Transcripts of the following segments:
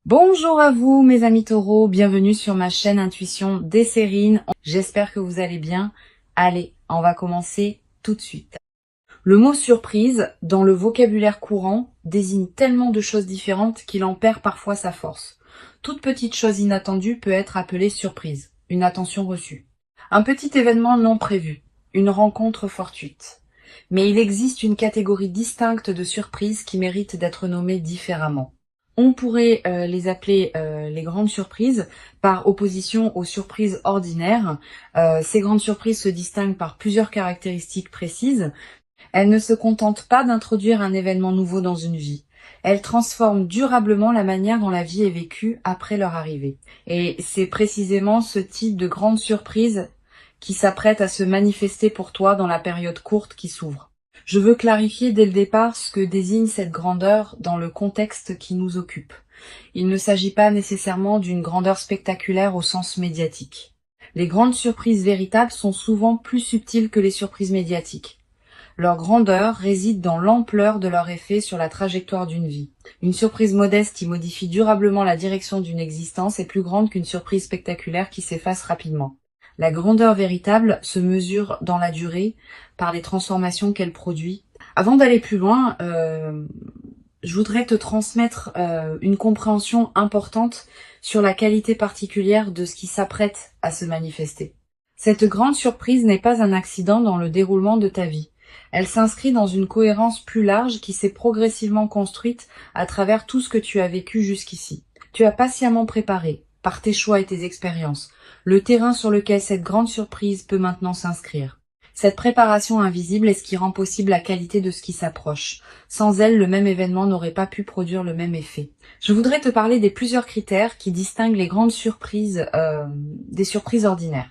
Bonjour à vous mes amis taureaux, bienvenue sur ma chaîne Intuition des Sérines. J'espère que vous allez bien. Allez, on va commencer tout de suite. Le mot surprise, dans le vocabulaire courant, désigne tellement de choses différentes qu'il en perd parfois sa force. Toute petite chose inattendue peut être appelée surprise, une attention reçue. Un petit événement non prévu, une rencontre fortuite. Mais il existe une catégorie distincte de surprises qui méritent d'être nommées différemment. On pourrait les appeler les grandes surprises, par opposition aux surprises ordinaires. Ces grandes surprises se distinguent par plusieurs caractéristiques précises. Elles ne se contentent pas d'introduire un événement nouveau dans une vie. Elles transforment durablement la manière dont la vie est vécue après leur arrivée. Et c'est précisément ce type de grande surprise qui s'apprête à se manifester pour toi dans la période courte qui s'ouvre. Je veux clarifier dès le départ ce que désigne cette grandeur dans le contexte qui nous occupe. Il ne s'agit pas nécessairement d'une grandeur spectaculaire au sens médiatique. Les grandes surprises véritables sont souvent plus subtiles que les surprises médiatiques. Leur grandeur réside dans l'ampleur de leur effet sur la trajectoire d'une vie. Une surprise modeste qui modifie durablement la direction d'une existence est plus grande qu'une surprise spectaculaire qui s'efface rapidement. La grandeur véritable se mesure dans la durée par les transformations qu'elle produit. Avant d'aller plus loin, je voudrais te transmettre une compréhension importante sur la qualité particulière de ce qui s'apprête à se manifester. Cette grande surprise n'est pas un accident dans le déroulement de ta vie. Elle s'inscrit dans une cohérence plus large qui s'est progressivement construite à travers tout ce que tu as vécu jusqu'ici. Tu as patiemment préparé, par tes choix et tes expériences, le terrain sur lequel cette grande surprise peut maintenant s'inscrire. Cette préparation invisible est ce qui rend possible la qualité de ce qui s'approche. Sans elle, le même événement n'aurait pas pu produire le même effet. Je voudrais te parler des plusieurs critères qui distinguent les grandes surprises des surprises ordinaires.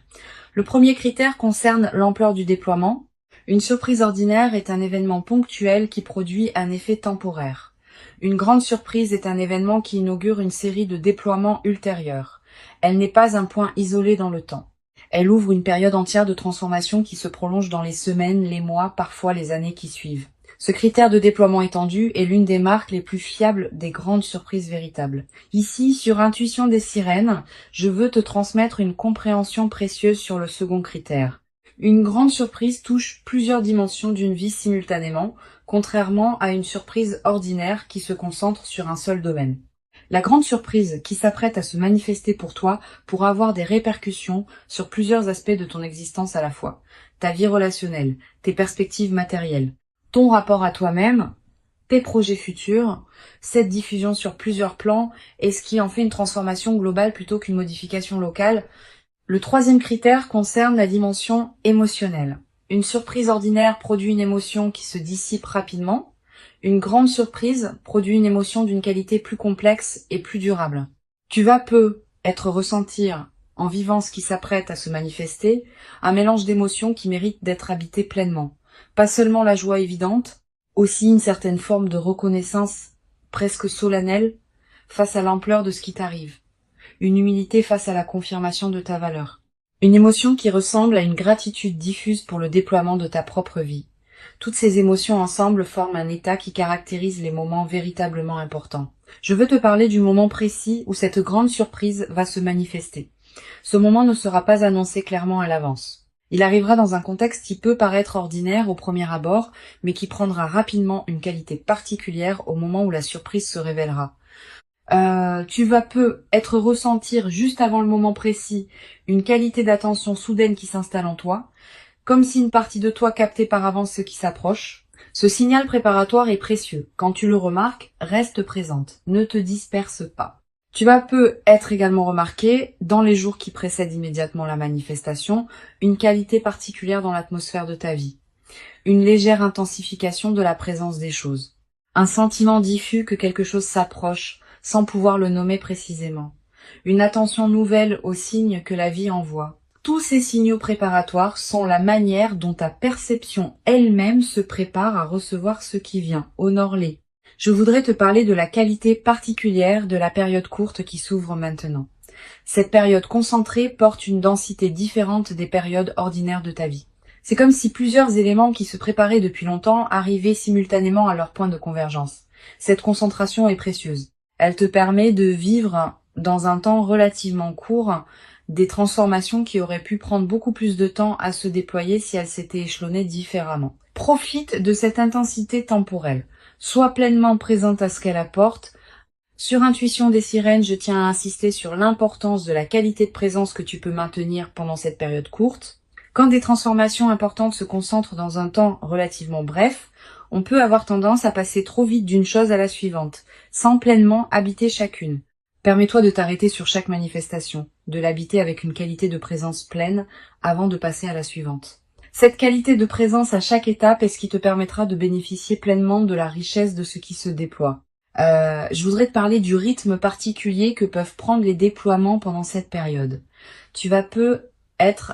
Le premier critère concerne l'ampleur du déploiement. Une surprise ordinaire est un événement ponctuel qui produit un effet temporaire. Une grande surprise est un événement qui inaugure une série de déploiements ultérieurs. Elle n'est pas un point isolé dans le temps. Elle ouvre une période entière de transformation qui se prolonge dans les semaines, les mois, parfois les années qui suivent. Ce critère de déploiement étendu est l'une des marques les plus fiables des grandes surprises véritables. Ici, sur Intuition des Sirènes, je veux te transmettre une compréhension précieuse sur le second critère. Une grande surprise touche plusieurs dimensions d'une vie simultanément, contrairement à une surprise ordinaire qui se concentre sur un seul domaine. La grande surprise qui s'apprête à se manifester pour toi pourra avoir des répercussions sur plusieurs aspects de ton existence à la fois. Ta vie relationnelle, tes perspectives matérielles, ton rapport à toi-même, tes projets futurs, cette diffusion sur plusieurs plans et ce qui en fait une transformation globale plutôt qu'une modification locale. Le troisième critère concerne la dimension émotionnelle. Une surprise ordinaire produit une émotion qui se dissipe rapidement. Une grande surprise produit une émotion d'une qualité plus complexe et plus durable. Tu vas être ressentir, en vivant ce qui s'apprête à se manifester, un mélange d'émotions qui mérite d'être habité pleinement. Pas seulement la joie évidente, aussi une certaine forme de reconnaissance presque solennelle face à l'ampleur de ce qui t'arrive. Une humilité face à la confirmation de ta valeur. Une émotion qui ressemble à une gratitude diffuse pour le déploiement de ta propre vie. Toutes ces émotions ensemble forment un état qui caractérise les moments véritablement importants. Je veux te parler du moment précis où cette grande surprise va se manifester. Ce moment ne sera pas annoncé clairement à l'avance. Il arrivera dans un contexte qui peut paraître ordinaire au premier abord, mais qui prendra rapidement une qualité particulière au moment où la surprise se révélera. Tu vas être ressentir juste avant le moment précis une qualité d'attention soudaine qui s'installe en toi, comme si une partie de toi captait par avance ce qui s'approche. Ce signal préparatoire est précieux. Quand tu le remarques, reste présente. Ne te disperse pas. Tu vas être également remarqué, dans les jours qui précèdent immédiatement la manifestation, une qualité particulière dans l'atmosphère de ta vie. Une légère intensification de la présence des choses. Un sentiment diffus que quelque chose s'approche, sans pouvoir le nommer précisément. Une attention nouvelle aux signes que la vie envoie. Tous ces signaux préparatoires sont la manière dont ta perception elle-même se prépare à recevoir ce qui vient. Honore-les. Je voudrais te parler de la qualité particulière de la période courte qui s'ouvre maintenant. Cette période concentrée porte une densité différente des périodes ordinaires de ta vie. C'est comme si plusieurs éléments qui se préparaient depuis longtemps arrivaient simultanément à leur point de convergence. Cette concentration est précieuse. Elle te permet de vivre dans un temps relativement court des transformations qui auraient pu prendre beaucoup plus de temps à se déployer si elles s'étaient échelonnées différemment. Profite de cette intensité temporelle. Sois pleinement présente à ce qu'elle apporte. Sur Intuition des sirènes, je tiens à insister sur l'importance de la qualité de présence que tu peux maintenir pendant cette période courte. Quand des transformations importantes se concentrent dans un temps relativement bref, on peut avoir tendance à passer trop vite d'une chose à la suivante, sans pleinement habiter chacune. Permets-toi de t'arrêter sur chaque manifestation, de l'habiter avec une qualité de présence pleine avant de passer à la suivante. Cette qualité de présence à chaque étape est ce qui te permettra de bénéficier pleinement de la richesse de ce qui se déploie. Je voudrais te parler du rythme particulier que peuvent prendre les déploiements pendant cette période. Tu vas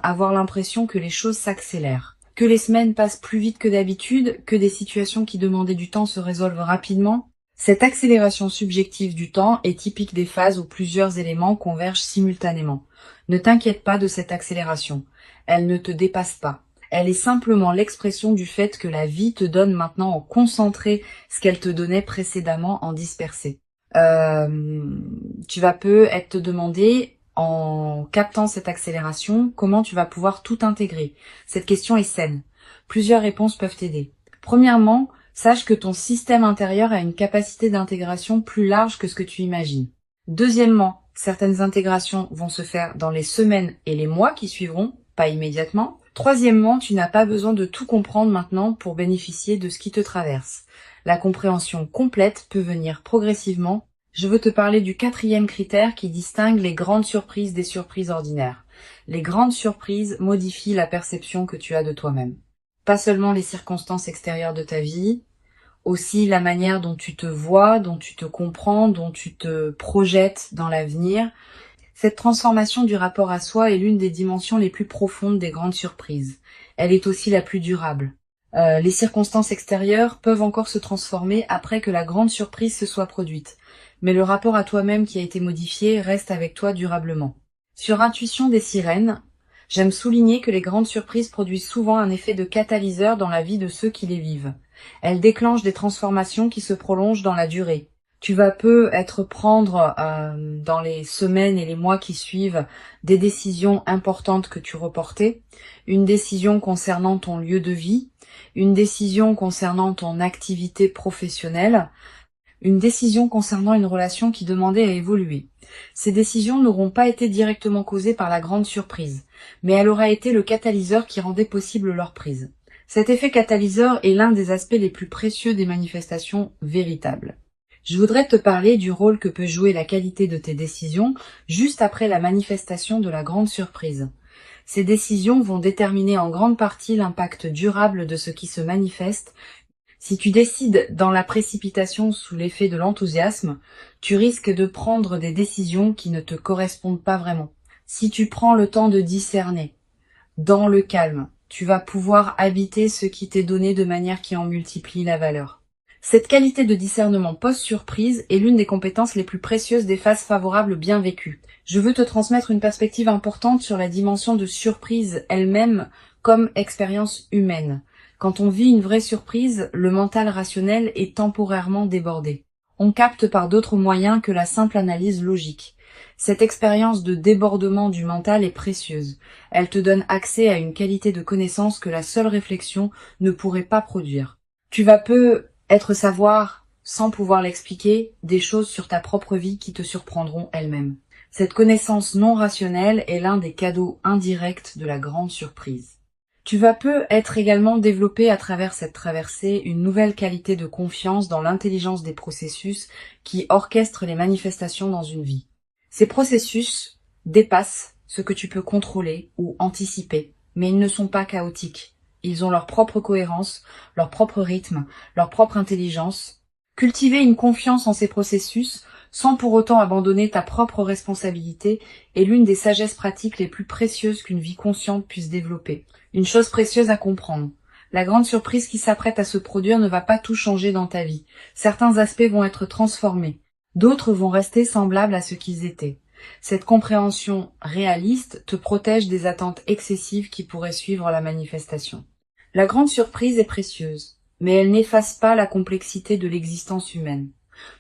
avoir l'impression que les choses s'accélèrent, que les semaines passent plus vite que d'habitude, que des situations qui demandaient du temps se résolvent rapidement. Cette accélération subjective du temps est typique des phases où plusieurs éléments convergent simultanément. Ne t'inquiète pas de cette accélération. Elle ne te dépasse pas. Elle est simplement l'expression du fait que la vie te donne maintenant en concentré ce qu'elle te donnait précédemment en dispersé. Tu vas peut-être te demander, en captant cette accélération, comment tu vas pouvoir tout intégrer. Cette question est saine. Plusieurs réponses peuvent t'aider. Premièrement, sache que ton système intérieur a une capacité d'intégration plus large que ce que tu imagines. Deuxièmement, certaines intégrations vont se faire dans les semaines et les mois qui suivront, pas immédiatement. Troisièmement, tu n'as pas besoin de tout comprendre maintenant pour bénéficier de ce qui te traverse. La compréhension complète peut venir progressivement. Je veux te parler du 4e critère qui distingue les grandes surprises des surprises ordinaires. Les grandes surprises modifient la perception que tu as de toi-même. Pas seulement les circonstances extérieures de ta vie, aussi la manière dont tu te vois, dont tu te comprends, dont tu te projettes dans l'avenir. Cette transformation du rapport à soi est l'une des dimensions les plus profondes des grandes surprises. Elle est aussi la plus durable. Les circonstances extérieures peuvent encore se transformer après que la grande surprise se soit produite. Mais le rapport à toi-même qui a été modifié reste avec toi durablement. Sur Intuition des sirènes, j'aime souligner que les grandes surprises produisent souvent un effet de catalyseur dans la vie de ceux qui les vivent. Elles déclenchent des transformations qui se prolongent dans la durée. Tu vas peut-être prendre dans les semaines et les mois qui suivent des décisions importantes que tu reportais, une décision concernant ton lieu de vie, une décision concernant ton activité professionnelle, une décision concernant une relation qui demandait à évoluer. Ces décisions n'auront pas été directement causées par la grande surprise, mais elle aura été le catalyseur qui rendait possible leur prise. Cet effet catalyseur est l'un des aspects les plus précieux des manifestations véritables. Je voudrais te parler du rôle que peut jouer la qualité de tes décisions juste après la manifestation de la grande surprise. Ces décisions vont déterminer en grande partie l'impact durable de ce qui se manifeste. Si tu décides dans la précipitation sous l'effet de l'enthousiasme, tu risques de prendre des décisions qui ne te correspondent pas vraiment. Si tu prends le temps de discerner, dans le calme, tu vas pouvoir habiter ce qui t'est donné de manière qui en multiplie la valeur. Cette qualité de discernement post-surprise est l'une des compétences les plus précieuses des phases favorables bien vécues. Je veux te transmettre une perspective importante sur la dimension de surprise elle-même comme expérience humaine. Quand on vit une vraie surprise, le mental rationnel est temporairement débordé. On capte par d'autres moyens que la simple analyse logique. Cette expérience de débordement du mental est précieuse. Elle te donne accès à une qualité de connaissance que la seule réflexion ne pourrait pas produire. Tu vas savoir, sans pouvoir l'expliquer, des choses sur ta propre vie qui te surprendront elles-mêmes. Cette connaissance non rationnelle est l'un des cadeaux indirects de la grande surprise. Tu vas être également développé à travers cette traversée une nouvelle qualité de confiance dans l'intelligence des processus qui orchestrent les manifestations dans une vie. Ces processus dépassent ce que tu peux contrôler ou anticiper, mais ils ne sont pas chaotiques. Ils ont leur propre cohérence, leur propre rythme, leur propre intelligence. Cultiver une confiance en ces processus, sans pour autant abandonner ta propre responsabilité, est l'une des sagesses pratiques les plus précieuses qu'une vie consciente puisse développer. Une chose précieuse à comprendre. La grande surprise qui s'apprête à se produire ne va pas tout changer dans ta vie. Certains aspects vont être transformés. D'autres vont rester semblables à ce qu'ils étaient. Cette compréhension réaliste te protège des attentes excessives qui pourraient suivre la manifestation. La grande surprise est précieuse, mais elle n'efface pas la complexité de l'existence humaine.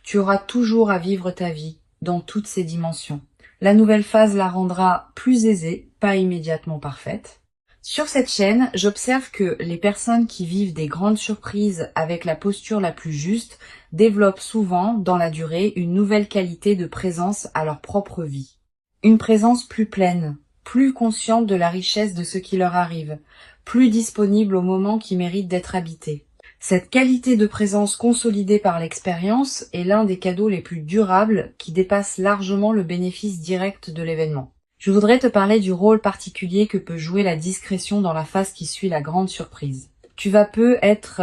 Tu auras toujours à vivre ta vie dans toutes ses dimensions. La nouvelle phase la rendra plus aisée, pas immédiatement parfaite. Sur cette chaîne, j'observe que les personnes qui vivent des grandes surprises avec la posture la plus juste développent souvent, dans la durée, une nouvelle qualité de présence à leur propre vie. Une présence plus pleine, plus consciente de la richesse de ce qui leur arrive, plus disponible au moment qui mérite d'être habité. Cette qualité de présence consolidée par l'expérience est l'un des cadeaux les plus durables qui dépasse largement le bénéfice direct de l'événement. Je voudrais te parler du rôle particulier que peut jouer la discrétion dans la phase qui suit la grande surprise. Tu vas peu être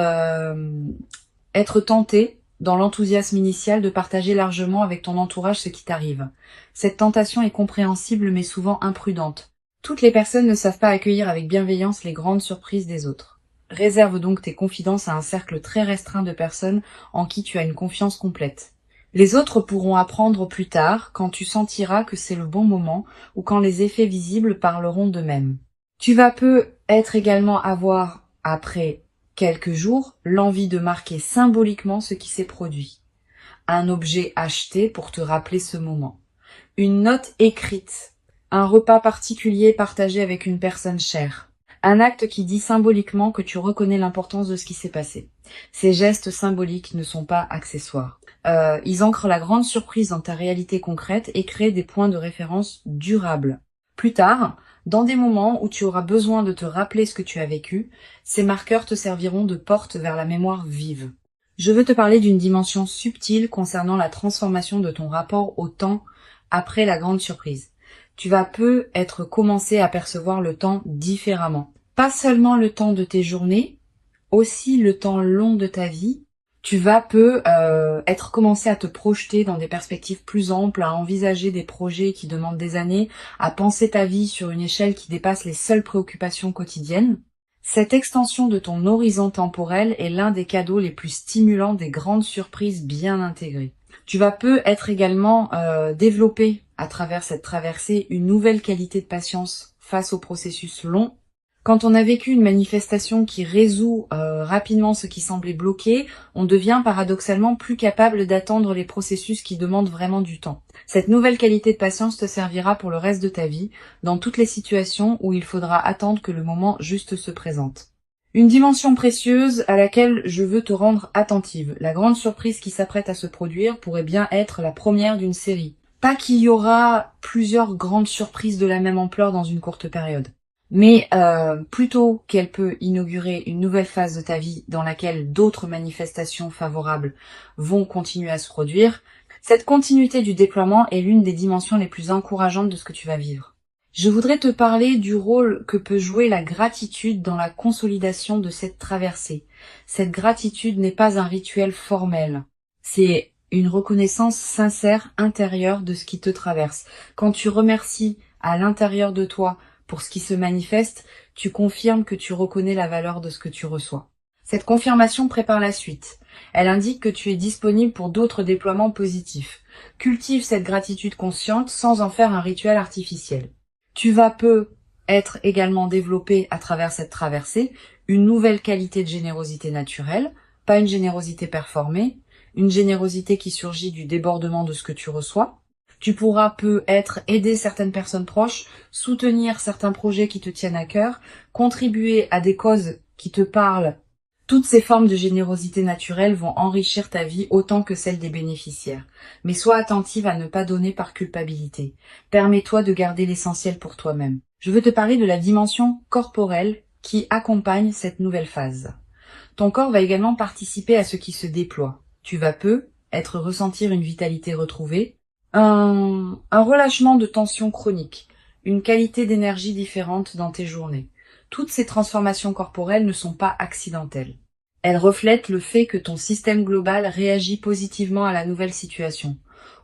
tenté, dans l'enthousiasme initial, de partager largement avec ton entourage ce qui t'arrive. Cette tentation est compréhensible mais souvent imprudente. Toutes les personnes ne savent pas accueillir avec bienveillance les grandes surprises des autres. Réserve donc tes confidences à un cercle très restreint de personnes en qui tu as une confiance complète. Les autres pourront apprendre plus tard, quand tu sentiras que c'est le bon moment ou quand les effets visibles parleront d'eux-mêmes. Tu vas peu être également avoir, après quelques jours, l'envie de marquer symboliquement ce qui s'est produit. Un objet acheté pour te rappeler ce moment. Une note écrite. Un repas particulier partagé avec une personne chère. Un acte qui dit symboliquement que tu reconnais l'importance de ce qui s'est passé. Ces gestes symboliques ne sont pas accessoires. Ils ancrent la grande surprise dans ta réalité concrète et créent des points de référence durables. Plus tard, dans des moments où tu auras besoin de te rappeler ce que tu as vécu, ces marqueurs te serviront de porte vers la mémoire vive. Je veux te parler d'une dimension subtile concernant la transformation de ton rapport au temps après la grande surprise. Tu vas peu être commencé à percevoir le temps différemment. Pas seulement le temps de tes journées, aussi le temps long de ta vie. Tu vas peu être commencé à te projeter dans des perspectives plus amples, à envisager des projets qui demandent des années, à penser ta vie sur une échelle qui dépasse les seules préoccupations quotidiennes. Cette extension de ton horizon temporel est l'un des cadeaux les plus stimulants des grandes surprises bien intégrées. Tu vas peu être également développé à travers cette traversée une nouvelle qualité de patience face au processus long. Quand on a vécu une manifestation qui résout rapidement ce qui semblait bloqué, on devient paradoxalement plus capable d'attendre les processus qui demandent vraiment du temps. Cette nouvelle qualité de patience te servira pour le reste de ta vie, dans toutes les situations où il faudra attendre que le moment juste se présente. Une dimension précieuse à laquelle je veux te rendre attentive. La grande surprise qui s'apprête à se produire pourrait bien être la première d'une série. Pas qu'il y aura plusieurs grandes surprises de la même ampleur dans une courte période. Mais plutôt qu'elle peut inaugurer une nouvelle phase de ta vie dans laquelle d'autres manifestations favorables vont continuer à se produire, cette continuité du déploiement est l'une des dimensions les plus encourageantes de ce que tu vas vivre. Je voudrais te parler du rôle que peut jouer la gratitude dans la consolidation de cette traversée. Cette gratitude n'est pas un rituel formel, c'est une reconnaissance sincère intérieure de ce qui te traverse. Quand tu remercies à l'intérieur de toi pour ce qui se manifeste, tu confirmes que tu reconnais la valeur de ce que tu reçois. Cette confirmation prépare la suite. Elle indique que tu es disponible pour d'autres déploiements positifs. Cultive cette gratitude consciente sans en faire un rituel artificiel. Tu vas peu être également développé à travers cette traversée une nouvelle qualité de générosité naturelle, pas une générosité performée, une générosité qui surgit du débordement de ce que tu reçois. Tu pourras peu être aider certaines personnes proches, soutenir certains projets qui te tiennent à cœur, contribuer à des causes qui te parlent. Toutes ces formes de générosité naturelle vont enrichir ta vie autant que celle des bénéficiaires. Mais sois attentive à ne pas donner par culpabilité. Permets-toi de garder l'essentiel pour toi-même. Je veux te parler de la dimension corporelle qui accompagne cette nouvelle phase. Ton corps va également participer à ce qui se déploie. Tu vas peu ressentir une vitalité retrouvée, un relâchement de tension chronique, une qualité d'énergie différente dans tes journées. Toutes ces transformations corporelles ne sont pas accidentelles. Elles reflètent le fait que ton système global réagit positivement à la nouvelle situation.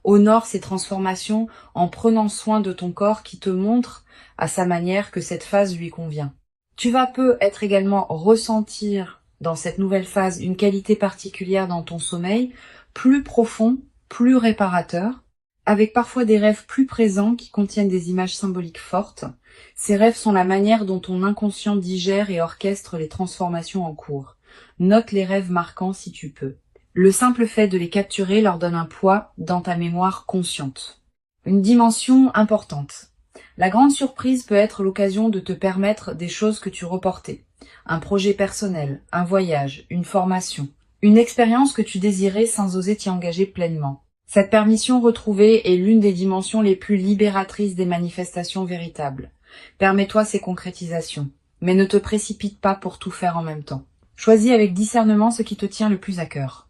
Honore ces transformations en prenant soin de ton corps qui te montre à sa manière que cette phase lui convient. Tu vas peu être également ressentir dans cette nouvelle phase une qualité particulière dans ton sommeil, plus profond, plus réparateur, avec parfois des rêves plus présents qui contiennent des images symboliques fortes. Ces rêves sont la manière dont ton inconscient digère et orchestre les transformations en cours. Note les rêves marquants si tu peux. Le simple fait de les capturer leur donne un poids dans ta mémoire consciente. Une dimension importante. La grande surprise peut être l'occasion de te permettre des choses que tu reportais. Un projet personnel, un voyage, une formation, une expérience que tu désirais sans oser t'y engager pleinement. Cette permission retrouvée est l'une des dimensions les plus libératrices des manifestations véritables. Permets-toi ces concrétisations, mais ne te précipite pas pour tout faire en même temps. Choisis avec discernement ce qui te tient le plus à cœur.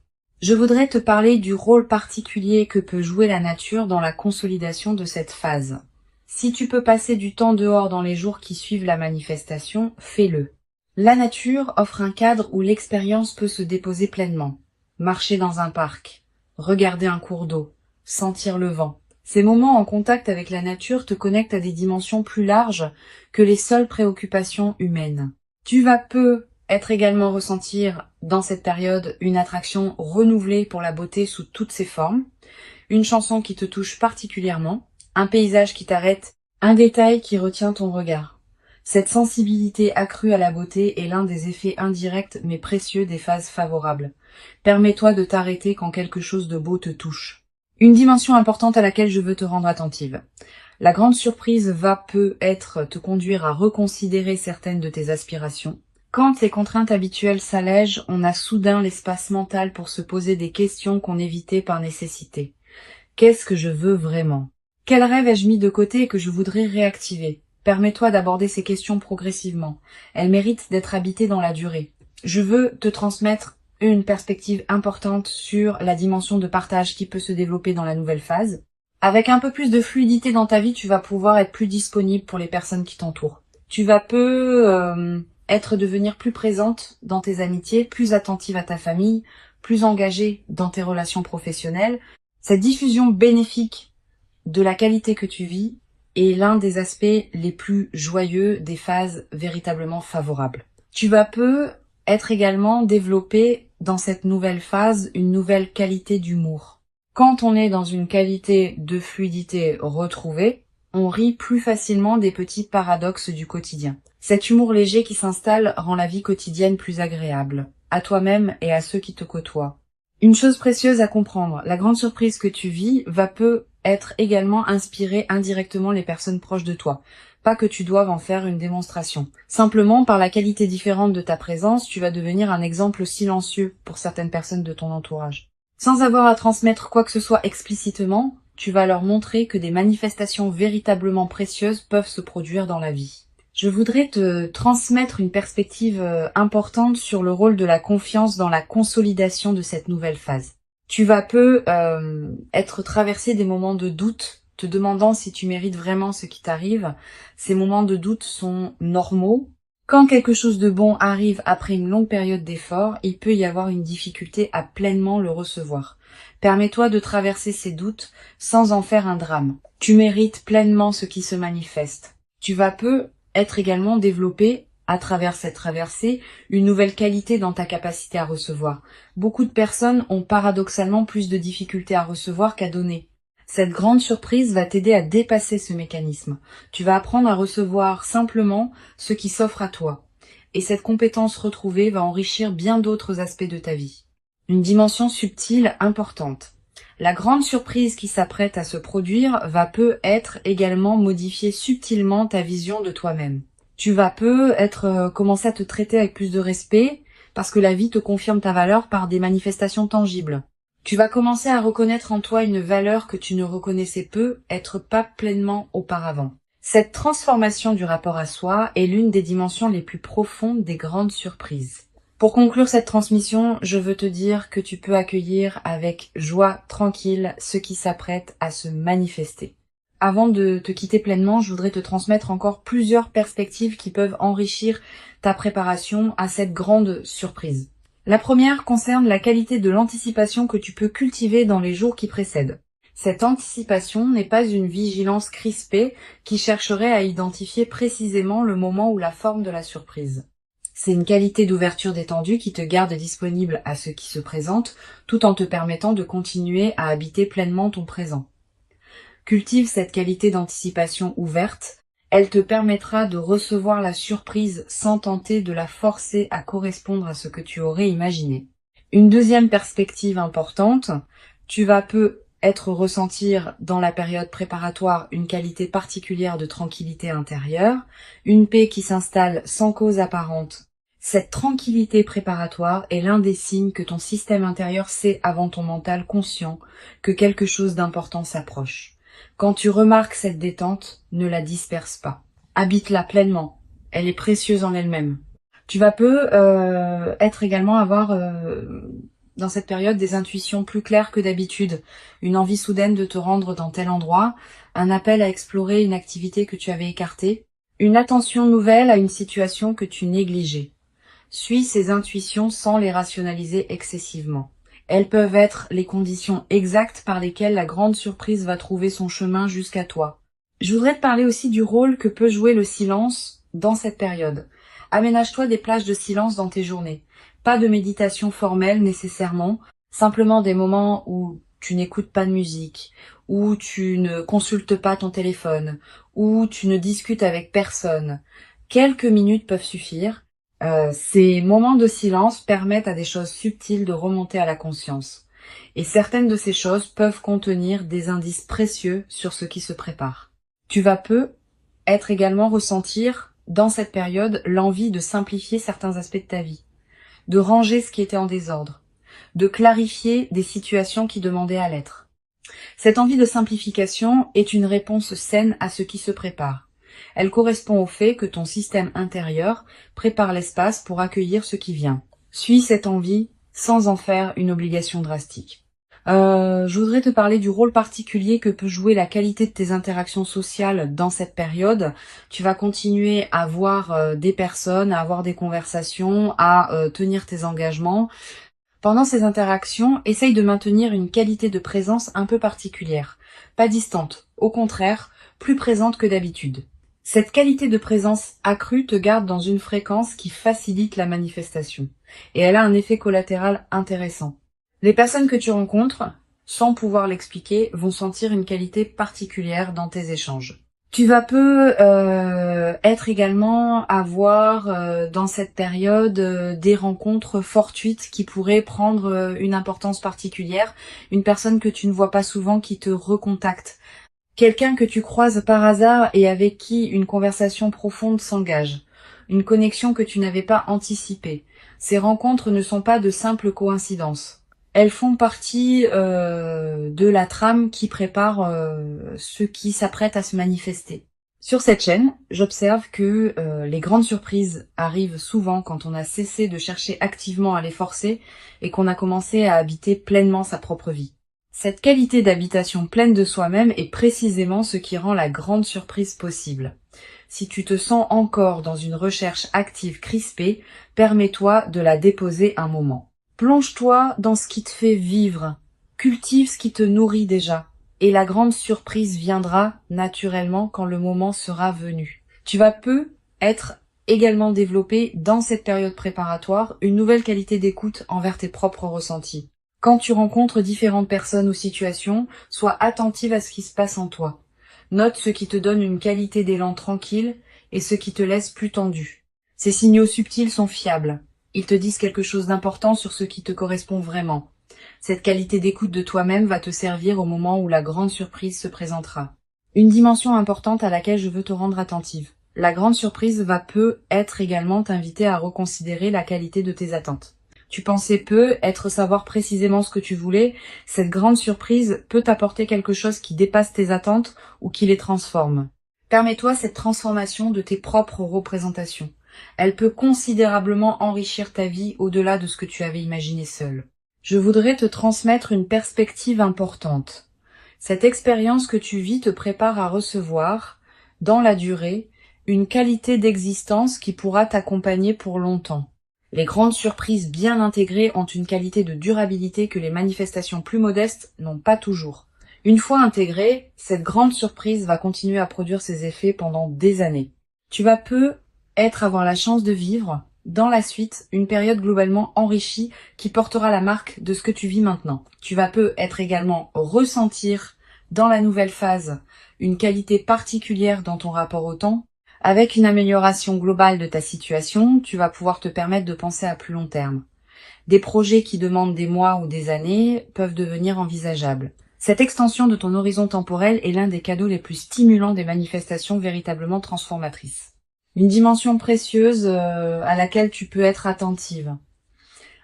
Je voudrais te parler du rôle particulier que peut jouer la nature dans la consolidation de cette phase. Si tu peux passer du temps dehors dans les jours qui suivent la manifestation, fais-le. La nature offre un cadre où l'expérience peut se déposer pleinement. Marcher dans un parc, regarder un cours d'eau, sentir le vent. Ces moments en contact avec la nature te connectent à des dimensions plus larges que les seules préoccupations humaines. Tu vas être également ressentir dans cette période une attraction renouvelée pour la beauté sous toutes ses formes, une chanson qui te touche particulièrement, un paysage qui t'arrête, un détail qui retient ton regard. Cette sensibilité accrue à la beauté est l'un des effets indirects mais précieux des phases favorables. Permets-toi de t'arrêter quand quelque chose de beau te touche. Une dimension importante à laquelle je veux te rendre attentive. La grande surprise va peut-être te conduire à reconsidérer certaines de tes aspirations. Quand les contraintes habituelles s'allègent, on a soudain l'espace mental pour se poser des questions qu'on évitait par nécessité. Qu'est-ce que je veux vraiment? Quel rêve ai-je mis de côté et que je voudrais réactiver? Permets-toi d'aborder ces questions progressivement. Elles méritent d'être habitées dans la durée. Je veux te transmettre une perspective importante sur la dimension de partage qui peut se développer dans la nouvelle phase. Avec un peu plus de fluidité dans ta vie, tu vas pouvoir être plus disponible pour les personnes qui t'entourent. Tu vas devenir plus présente dans tes amitiés, plus attentive à ta famille, plus engagée dans tes relations professionnelles. Cette diffusion bénéfique de la qualité que tu vis est l'un des aspects les plus joyeux des phases véritablement favorables. Tu vas être également développé dans cette nouvelle phase une nouvelle qualité d'humour. Quand on est dans une qualité de fluidité retrouvée, on rit plus facilement des petits paradoxes du quotidien. Cet humour léger qui s'installe rend la vie quotidienne plus agréable, à toi-même et à ceux qui te côtoient. Une chose précieuse à comprendre, la grande surprise que tu vis va être également inspirer indirectement les personnes proches de toi. Pas que tu doives en faire une démonstration. Simplement, par la qualité différente de ta présence, tu vas devenir un exemple silencieux pour certaines personnes de ton entourage. Sans avoir à transmettre quoi que ce soit explicitement, tu vas leur montrer que des manifestations véritablement précieuses peuvent se produire dans la vie. Je voudrais te transmettre une perspective importante sur le rôle de la confiance dans la consolidation de cette nouvelle phase. Tu vas être traversé des moments de doute, te demandant si tu mérites vraiment ce qui t'arrive. Ces moments de doute sont normaux. Quand quelque chose de bon arrive après une longue période d'effort, il peut y avoir une difficulté à pleinement le recevoir. Permets-toi de traverser ces doutes sans en faire un drame. Tu mérites pleinement ce qui se manifeste. Tu vas être également développé, à travers cette traversée, une nouvelle qualité dans ta capacité à recevoir. Beaucoup de personnes ont paradoxalement plus de difficultés à recevoir qu'à donner. Cette grande surprise va t'aider à dépasser ce mécanisme. Tu vas apprendre à recevoir simplement ce qui s'offre à toi. Et cette compétence retrouvée va enrichir bien d'autres aspects de ta vie. Une dimension subtile importante. La grande surprise qui s'apprête à se produire va être également modifier subtilement ta vision de toi-même. Tu vas commencer à te traiter avec plus de respect parce que la vie te confirme ta valeur par des manifestations tangibles. Tu vas commencer à reconnaître en toi une valeur que tu ne reconnaissais être pas pleinement auparavant. Cette transformation du rapport à soi est l'une des dimensions les plus profondes des grandes surprises. Pour conclure cette transmission, je veux te dire que tu peux accueillir avec joie tranquille ce qui s'apprête à se manifester. Avant de te quitter pleinement, je voudrais te transmettre encore plusieurs perspectives qui peuvent enrichir ta préparation à cette grande surprise. La première concerne la qualité de l'anticipation que tu peux cultiver dans les jours qui précèdent. Cette anticipation n'est pas une vigilance crispée qui chercherait à identifier précisément le moment ou la forme de la surprise. C'est une qualité d'ouverture détendue qui te garde disponible à ce qui se présente, tout en te permettant de continuer à habiter pleinement ton présent. Cultive cette qualité d'anticipation ouverte, elle te permettra de recevoir la surprise sans tenter de la forcer à correspondre à ce que tu aurais imaginé. Une deuxième perspective importante, tu vas ressentir dans la période préparatoire une qualité particulière de tranquillité intérieure, une paix qui s'installe sans cause apparente. Cette tranquillité préparatoire est l'un des signes que ton système intérieur sait avant ton mental conscient que quelque chose d'important s'approche. Quand tu remarques cette détente, ne la disperse pas. Habite-la pleinement. Elle est précieuse en elle-même. Tu vas être également avoir dans cette période des intuitions plus claires que d'habitude, une envie soudaine de te rendre dans tel endroit, un appel à explorer une activité que tu avais écartée, une attention nouvelle à une situation que tu négligeais. Suis ces intuitions sans les rationaliser excessivement. Elles peuvent être les conditions exactes par lesquelles la grande surprise va trouver son chemin jusqu'à toi. Je voudrais te parler aussi du rôle que peut jouer le silence dans cette période. Aménage-toi des plages de silence dans tes journées. Pas de méditation formelle nécessairement, simplement des moments où tu n'écoutes pas de musique, où tu ne consultes pas ton téléphone, où tu ne discutes avec personne. Quelques minutes peuvent suffire. Ces moments de silence permettent à des choses subtiles de remonter à la conscience. Et certaines de ces choses peuvent contenir des indices précieux sur ce qui se prépare. Tu vas être également ressentir dans cette période l'envie de simplifier certains aspects de ta vie, de ranger ce qui était en désordre, de clarifier des situations qui demandaient à l'être. Cette envie de simplification est une réponse saine à ce qui se prépare. Elle correspond au fait que ton système intérieur prépare l'espace pour accueillir ce qui vient. Suis cette envie sans en faire une obligation drastique. Je voudrais te parler du rôle particulier que peut jouer la qualité de tes interactions sociales dans cette période. Tu vas continuer à voir des personnes, à avoir des conversations, à tenir tes engagements. Pendant ces interactions, essaye de maintenir une qualité de présence un peu particulière. Pas distante, au contraire, plus présente que d'habitude. Cette qualité de présence accrue te garde dans une fréquence qui facilite la manifestation. Et elle a un effet collatéral intéressant. Les personnes que tu rencontres, sans pouvoir l'expliquer, vont sentir une qualité particulière dans tes échanges. Tu vas être également avoir dans cette période des rencontres fortuites qui pourraient prendre une importance particulière, une personne que tu ne vois pas souvent qui te recontacte, quelqu'un que tu croises par hasard et avec qui une conversation profonde s'engage, une connexion que tu n'avais pas anticipée. Ces rencontres ne sont pas de simples coïncidences. Elles font partie de la trame qui prépare ce qui s'apprête à se manifester. Sur cette chaîne, j'observe que les grandes surprises arrivent souvent quand on a cessé de chercher activement à les forcer et qu'on a commencé à habiter pleinement sa propre vie. Cette qualité d'habitation pleine de soi-même est précisément ce qui rend la grande surprise possible. Si tu te sens encore dans une recherche active crispée, permets-toi de la déposer un moment. Plonge-toi dans ce qui te fait vivre, cultive ce qui te nourrit déjà, et la grande surprise viendra naturellement quand le moment sera venu. Tu vas être également développé dans cette période préparatoire une nouvelle qualité d'écoute envers tes propres ressentis. Quand tu rencontres différentes personnes ou situations, sois attentive à ce qui se passe en toi. Note ce qui te donne une qualité d'élan tranquille et ce qui te laisse plus tendu. Ces signaux subtils sont fiables. Ils te disent quelque chose d'important sur ce qui te correspond vraiment. Cette qualité d'écoute de toi-même va te servir au moment où la grande surprise se présentera. Une dimension importante à laquelle je veux te rendre attentive. La grande surprise va être également t'inviter à reconsidérer la qualité de tes attentes. Tu pensais savoir précisément ce que tu voulais. Cette grande surprise peut t'apporter quelque chose qui dépasse tes attentes ou qui les transforme. Permets-toi cette transformation de tes propres représentations. Elle peut considérablement enrichir ta vie au-delà de ce que tu avais imaginé seul. Je voudrais te transmettre une perspective importante. Cette expérience que tu vis te prépare à recevoir, dans la durée, une qualité d'existence qui pourra t'accompagner pour longtemps. Les grandes surprises bien intégrées ont une qualité de durabilité que les manifestations plus modestes n'ont pas toujours. Une fois intégrée, cette grande surprise va continuer à produire ses effets pendant des années. Tu vas avoir la chance de vivre, dans la suite, une période globalement enrichie qui portera la marque de ce que tu vis maintenant. Tu vas être également ressentir, dans la nouvelle phase, une qualité particulière dans ton rapport au temps. Avec une amélioration globale de ta situation, tu vas pouvoir te permettre de penser à plus long terme. Des projets qui demandent des mois ou des années peuvent devenir envisageables. Cette extension de ton horizon temporel est l'un des cadeaux les plus stimulants des manifestations véritablement transformatrices. Une dimension précieuse à laquelle tu peux être attentive.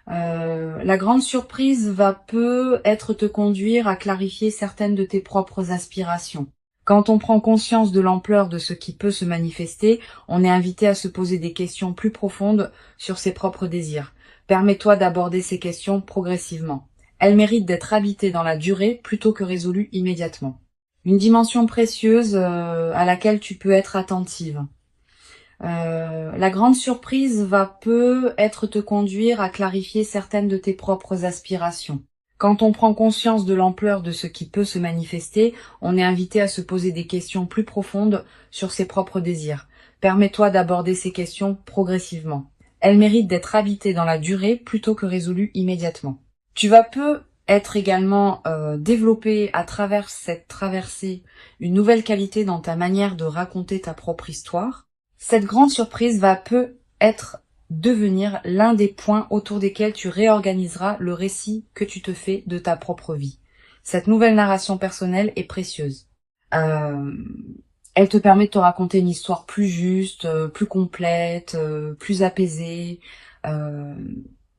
La grande surprise va peut-être te conduire à clarifier certaines de tes propres aspirations. Quand on prend conscience de l'ampleur de ce qui peut se manifester, on est invité à se poser des questions plus profondes sur ses propres désirs. Permets-toi d'aborder ces questions progressivement. Elles méritent d'être habitées dans la durée plutôt que résolues immédiatement. Une dimension précieuse à laquelle tu peux être attentive. La grande surprise va peut-être te conduire à clarifier certaines de tes propres aspirations. Quand on prend conscience de l'ampleur de ce qui peut se manifester, on est invité à se poser des questions plus profondes sur ses propres désirs. Permets-toi d'aborder ces questions progressivement. Elles méritent d'être habitées dans la durée plutôt que résolues immédiatement. Tu vas être également développé à travers cette traversée une nouvelle qualité dans ta manière de raconter ta propre histoire. Cette grande surprise va peut-être devenir l'un des points autour desquels tu réorganiseras le récit que tu te fais de ta propre vie. Cette nouvelle narration personnelle est précieuse. Elle te permet de te raconter une histoire plus juste, plus complète, plus apaisée.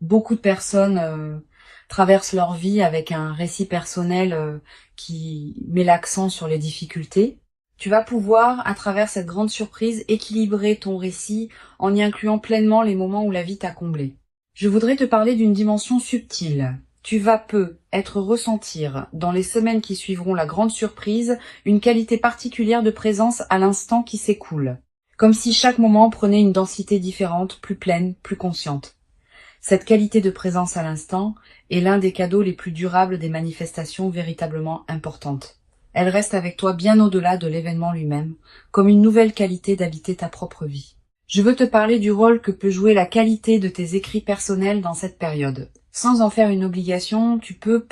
Beaucoup de personnes traversent leur vie avec un récit personnel qui met l'accent sur les difficultés. Tu vas pouvoir, à travers cette grande surprise, équilibrer ton récit en y incluant pleinement les moments où la vie t'a comblé. Je voudrais te parler d'une dimension subtile. Tu vas être ressentir, dans les semaines qui suivront la grande surprise, une qualité particulière de présence à l'instant qui s'écoule. Comme si chaque moment prenait une densité différente, plus pleine, plus consciente. Cette qualité de présence à l'instant est l'un des cadeaux les plus durables des manifestations véritablement importantes. Elle reste avec toi bien au-delà de l'événement lui-même, comme une nouvelle qualité d'habiter ta propre vie. Je veux te parler du rôle que peut jouer la qualité de tes écrits personnels dans cette période. Sans en faire une obligation, tu peux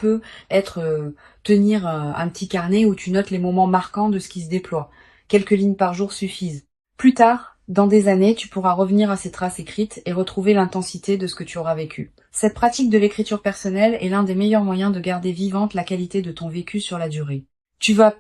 tenir un petit carnet où tu notes les moments marquants de ce qui se déploie. Quelques lignes par jour suffisent. Plus tard, dans des années, tu pourras revenir à ces traces écrites et retrouver l'intensité de ce que tu auras vécu. Cette pratique de l'écriture personnelle est l'un des meilleurs moyens de garder vivante la qualité de ton vécu sur la durée. Tu vas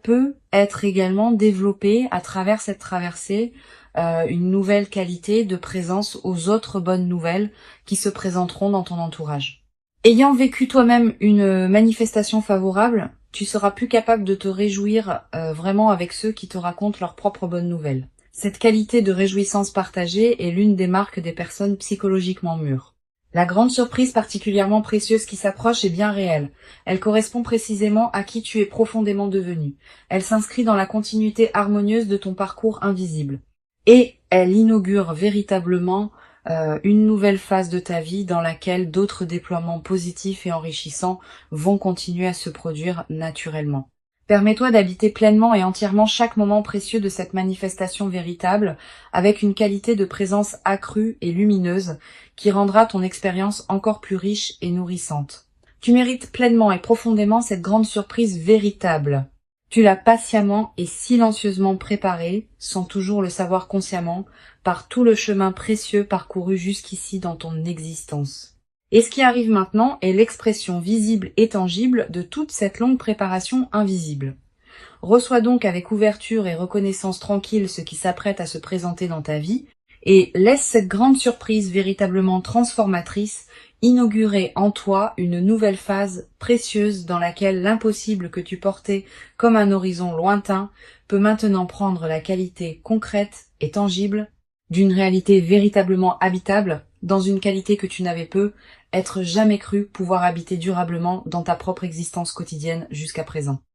être également développé à travers cette traversée une nouvelle qualité de présence aux autres bonnes nouvelles qui se présenteront dans ton entourage. Ayant vécu toi-même une manifestation favorable, tu seras plus capable de te réjouir vraiment avec ceux qui te racontent leurs propres bonnes nouvelles. Cette qualité de réjouissance partagée est l'une des marques des personnes psychologiquement mûres. La grande surprise particulièrement précieuse qui s'approche est bien réelle. Elle correspond précisément à qui tu es profondément devenu. Elle s'inscrit dans la continuité harmonieuse de ton parcours invisible. Et elle inaugure véritablement une nouvelle phase de ta vie dans laquelle d'autres déploiements positifs et enrichissants vont continuer à se produire naturellement. Permets-toi d'habiter pleinement et entièrement chaque moment précieux de cette manifestation véritable avec une qualité de présence accrue et lumineuse qui rendra ton expérience encore plus riche et nourrissante. Tu mérites pleinement et profondément cette grande surprise véritable. Tu l'as patiemment et silencieusement préparée, sans toujours le savoir consciemment, par tout le chemin précieux parcouru jusqu'ici dans ton existence. Et ce qui arrive maintenant est l'expression visible et tangible de toute cette longue préparation invisible. Reçois donc avec ouverture et reconnaissance tranquille ce qui s'apprête à se présenter dans ta vie, et laisse cette grande surprise véritablement transformatrice inaugurer en toi une nouvelle phase précieuse dans laquelle l'impossible que tu portais comme un horizon lointain peut maintenant prendre la qualité concrète et tangible d'une réalité véritablement habitable dans une qualité que tu n'avais être jamais cru pouvoir habiter durablement dans ta propre existence quotidienne jusqu'à présent.